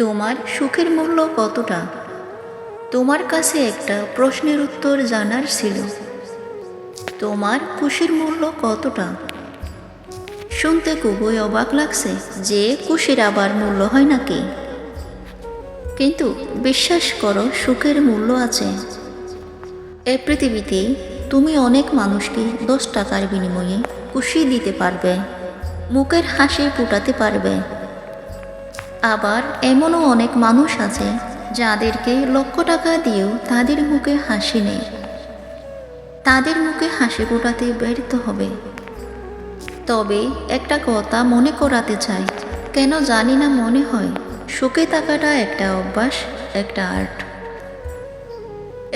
তোমার সুখের মূল্য কতটা? তোমার কাছে একটা প্রশ্নের উত্তর জানার ছিল। তোমার খুশির মূল্য কতটা? শুনতে খুবই অবাক লাগছে যে খুশির আবার মূল্য হয় নাকি, কিন্তু বিশ্বাস করো, সুখের মূল্য আছে। এই পৃথিবীতে তুমি অনেক মানুষকে 10 টাকার বিনিময়ে খুশি দিতে পারবে, মুখের হাসি ফোটাতে পারবে। আবার এমনও অনেক মানুষ আছে যাদেরকে লক্ষ টাকা দিয়েও তাদের মুখে হাসি নেই, তাদের মুখে হাসি ফোটাতে ব্যর্থ হবে। তবে একটা কথা মনে করাতে চাই, কেন জানি না মনে হয় সুখে থাকাটা একটা অভ্যাস, একটা আর্ট।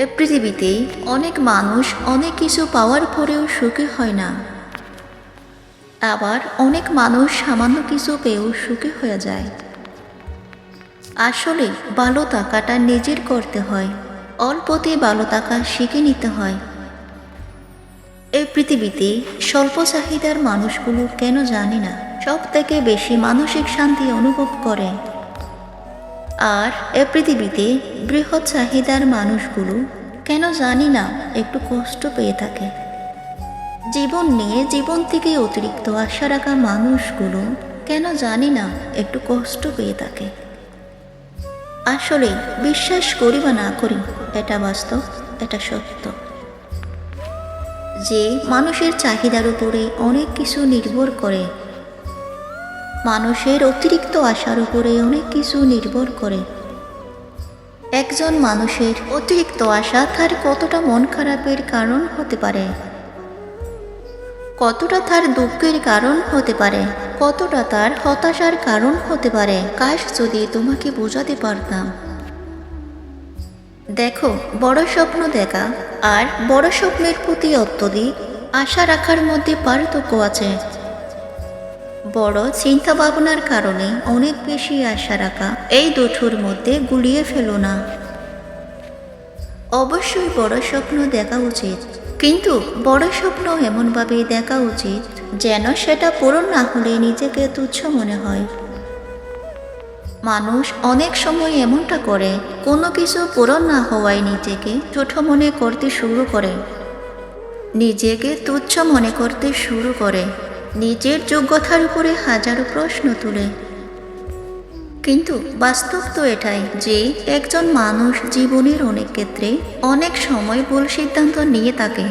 এ পৃথিবীতে অনেক মানুষ অনেক কিছু পাওয়ার পরেও সুখী হয় না, আবার অনেক মানুষ সামান্য কিছু পেয়েও সুখী হয়ে যায়। আসলে ভালো থাকাটা নিজের করতে হয়, অল্পতে ভালো থাকা শিখে নিতে হয়। এই পৃথিবীতে স্বল্প চাহিদার মানুষগুলো কেন জানি না সব থেকে বেশি মানসিক শান্তি অনুভব করে, আর এ পৃথিবীতে বৃহৎ চাহিদার মানুষগুলো কেন জানি না একটু কষ্ট পেয়ে থাকে। জীবন নিয়ে জীবন থেকে অতিরিক্ত আশা রাখা মানুষগুলো কেন জানি না একটু কষ্ট পেয়ে থাকে। আসলে বিশ্বাস করি বা না করি, এটা বাস্তব, এটা সত্য যে মানুষের চাহিদার উপরে অনেক কিছু নির্ভর করে, মানুষের অতিরিক্ত আশার উপরে অনেক কিছু নির্ভর করে। একজন মানুষের অতিরিক্ত আশা তার কতটা মন খারাপের কারণ হতে পারে, কতটা তার দুঃখের কারণ হতে পারে, কতটা তার হতাশার কারণ হতে পারে। কাশ যদি তোমাকে বোঝাতে পারতাম। দেখো, বড় স্বপ্ন দেখা আর বড় স্বপ্নের প্রতি অত্যধিক আশা রাখার মধ্যে পার্থক্য আছে। বড় চিন্তা ভাবনার কারণে অনেক বেশি আশা রাখা, এই দুটোর মধ্যে গুলিয়ে ফেলো না। অবশ্যই বড় স্বপ্ন দেখা উচিত, কিন্তু বড় স্বপ্ন এমনভাবে দেখা উচিত যেন সেটা পূরণ না হলে নিজেকে তুচ্ছ মনে হয়। মানুষ অনেক সময় এমনটা করে, কোনো কিছু পূরণ না হওয়ায় নিজেকে ছোট মনে করতে শুরু করে, নিজেকে তুচ্ছ মনে করতে শুরু করে, নিজের যোগ্যতার উপরে হাজারো প্রশ্ন তুলে। কিন্তু বাস্তব তো এটাই যে একজন মানুষ জীবনের অনেক ক্ষেত্রে অনেক সময় ভুল সিদ্ধান্ত নিয়ে থাকে।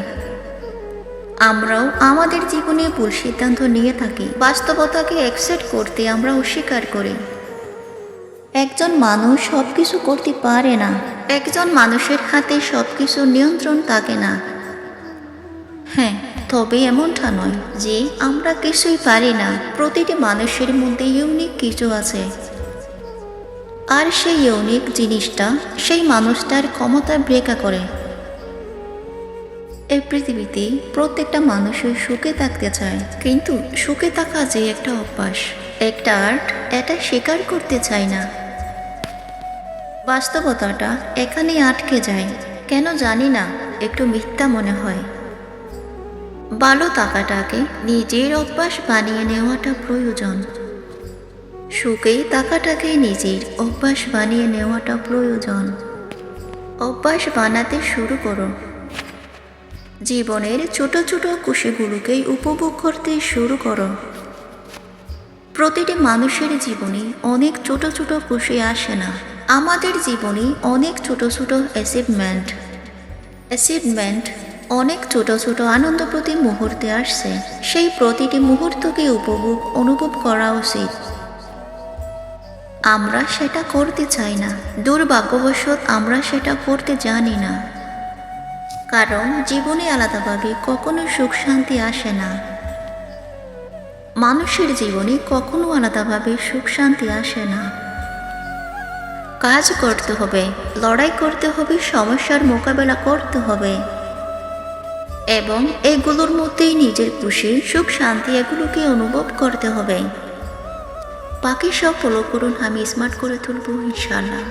আমরাও আমাদের জীবনে ভুল সিদ্ধান্ত নিয়ে থাকি, বাস্তবতাকে অ্যাকসেপ্ট করতে আমরা অস্বীকার করি। একজন মানুষ সব কিছু করতে পারে না, একজন মানুষের হাতে সব কিছু নিয়ন্ত্রণ থাকে না। হ্যাঁ, তবে এমনটা নয় যে আমরা কিছুই পারি না। প্রতিটি মানুষের মধ্যে ইউনিক কিছু আছে, আর সেই ইউনিক জিনিসটা সেই মানুষটার ক্ষমতা ব্রেকা করে। এই পৃথিবীতে প্রত্যেকটা মানুষই সুখে থাকতে চায়, কিন্তু সুখে থাকা যে একটা অভ্যাস, একটা আর্ট, এটা স্বীকার করতে চায় না। বাস্তবতাটা এখানে আটকে যায়, কেন জানি না একটু মিথ্যা মনে হয়। ভালো থাকাটাকে নিজের অভ্যাস বানিয়ে নেওয়াটা প্রয়োজন, সুখেই থাকাটাকে নিজের অভ্যাস বানিয়ে নেওয়াটা প্রয়োজন। অভ্যাস বানাতে শুরু করো, জীবনের ছোট ছোট খুশিগুলোকেই উপভোগ করতে শুরু করো। প্রতিটি মানুষের জীবনে অনেক ছোট ছোট খুশি আসে না, আমাদের জীবনে অনেক ছোট ছোট অ্যাচিভমেন্ট অনেক ছোট ছোট আনন্দপ্রতি মুহূর্তে আসছে। সেই প্রতিটি মুহূর্তকে অনুভব করা উচিত। আমরা সেটা করতে চাই না, দুর্ভাগ্যবশত আমরা সেটা করতে জানি না, কারণ জীবনে আলাদাভাবে কখনো সুখ শান্তি আসে না। মানুষের জীবনে কখনো আলাদাভাবে সুখ শান্তি আসে না। কাজ করতে হবে, লড়াই করতে হবে, সমস্যার মোকাবেলা করতে হবে, এবং এগুলোর মধ্যেই নিজের খুশি, সুখ শান্তি এগুলোকে অনুভব করতে হবে। বাকি সব ফলো করুন, আমি স্মার্ট করে তুলব ইনশাআল্লাহ।